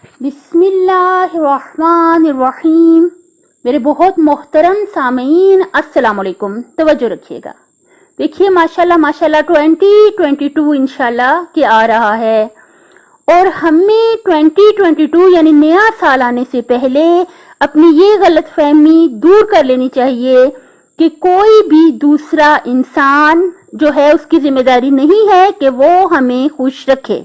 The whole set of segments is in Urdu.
بسم اللہ الرحمن الرحیم۔ میرے بہت محترم سامعین السلام علیکم، توجہ رکھیے گا۔ دیکھیے ماشاءاللہ 2022 انشاءاللہ کہ آ رہا ہے، اور ہمیں 2022 یعنی نیا سال آنے سے پہلے اپنی یہ غلط فہمی دور کر لینی چاہیے کہ کوئی بھی دوسرا انسان جو ہے اس کی ذمہ داری نہیں ہے کہ وہ ہمیں خوش رکھے۔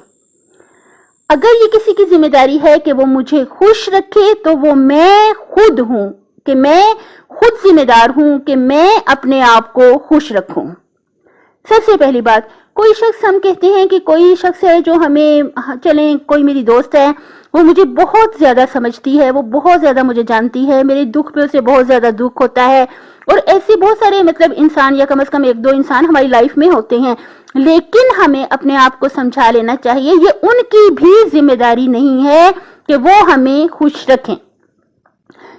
اگر یہ کسی کی ذمہ داری ہے کہ وہ مجھے خوش رکھے تو وہ میں خود ہوں، کہ میں خود ذمہ دار ہوں کہ میں اپنے آپ کو خوش رکھوں۔ سب سے پہلی بات، کوئی شخص ہم کہتے ہیں کہ کوئی شخص ہے جو ہمیں چلیں کوئی میری دوست ہے، وہ مجھے بہت زیادہ سمجھتی ہے، وہ بہت زیادہ مجھے جانتی ہے، میرے دکھ پہ اسے بہت زیادہ دکھ ہوتا ہے، اور ایسے بہت سارے انسان یا کم از کم 1-2 انسان ہماری لائف میں ہوتے ہیں، لیکن ہمیں اپنے آپ کو سمجھا لینا چاہیے یہ ان کی بھی ذمہ داری نہیں ہے کہ وہ ہمیں خوش رکھیں۔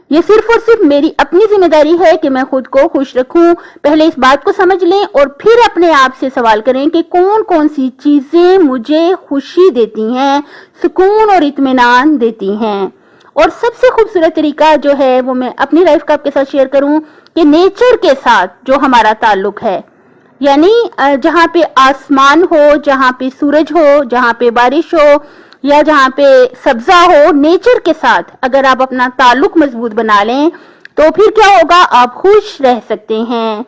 یہ صرف اور صرف میری اپنی ذمہ داری ہے کہ میں خود کو خوش رکھوں۔ پہلے اس بات کو سمجھ لیں اور پھر اپنے آپ سے سوال کریں کہ کون کون سی چیزیں مجھے خوشی دیتی ہیں، سکون اور اطمینان دیتی ہیں۔ اور سب سے خوبصورت طریقہ جو ہے وہ میں اپنی لائف کا آپ کے ساتھ شیئر کروں کہ نیچر کے ساتھ جو ہمارا تعلق ہے، یعنی جہاں پہ آسمان ہو، جہاں پہ سورج ہو، جہاں پہ بارش ہو یا جہاں پہ سبزہ ہو، نیچر کے ساتھ اگر آپ اپنا تعلق مضبوط بنا لیں تو پھر کیا ہوگا، آپ خوش رہ سکتے ہیں۔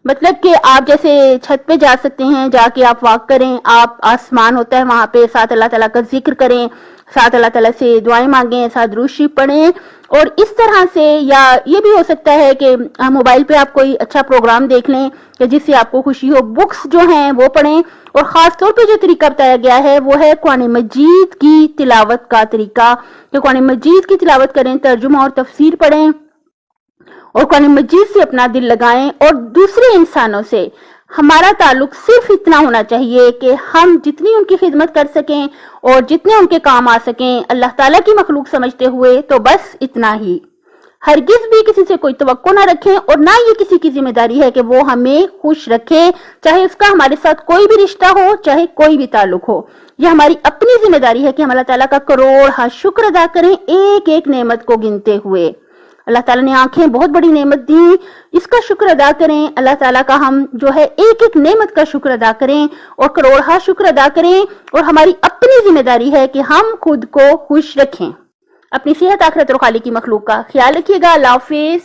مطلب کہ آپ جیسے چھت پہ جا سکتے ہیں، جا کے آپ واک کریں، آپ آسمان ہوتا ہے وہاں پہ ساتھ اللہ تعالیٰ کا ذکر کریں، ساتھ اللہ تعالیٰ سے دعائیں مانگیں، ساتھ درود شریف پڑھیں، اور اس طرح سے یا یہ بھی ہو سکتا ہے کہ موبائل پہ آپ کوئی اچھا پروگرام دیکھ لیں کہ جس سے آپ کو خوشی ہو، بکس جو ہیں وہ پڑھیں، اور خاص طور پہ جو طریقہ بتایا گیا ہے وہ ہے قرآن مجید کی تلاوت کا طریقہ، کہ قرآن مجید کی تلاوت کریں، ترجمہ اور تفسیر پڑھیں اور قرآن مجید سے اپنا دل لگائیں، اور دوسرے انسانوں سے ہمارا تعلق صرف اتنا ہونا چاہیے کہ ہم جتنی ان کی خدمت کر سکیں اور جتنے ان کے کام آ سکیں اللہ تعالیٰ کی مخلوق سمجھتے ہوئے، تو بس اتنا ہی۔ ہرگز بھی کسی سے کوئی توقع نہ رکھیں، اور نہ یہ کسی کی ذمہ داری ہے کہ وہ ہمیں خوش رکھے، چاہے اس کا ہمارے ساتھ کوئی بھی رشتہ ہو، چاہے کوئی بھی تعلق ہو۔ یہ ہماری اپنی ذمہ داری ہے کہ ہم اللہ تعالیٰ کا کروڑ شکر ادا کریں، ایک ایک نعمت کو گنتے ہوئے۔ اللہ تعالیٰ نے آنکھیں بہت بڑی نعمت دی، اس کا شکر ادا کریں، اللہ تعالیٰ کا ہم جو ہے ایک ایک نعمت کا شکر ادا کریں اور کروڑ شکر ادا کریں، اور ہماری اپنی ذمہ داری ہے کہ ہم خود کو خوش رکھیں۔ اپنی صحت، آخرت اور خالق کی مخلوق کا خیال رکھیے گا۔ اللہ حافظ۔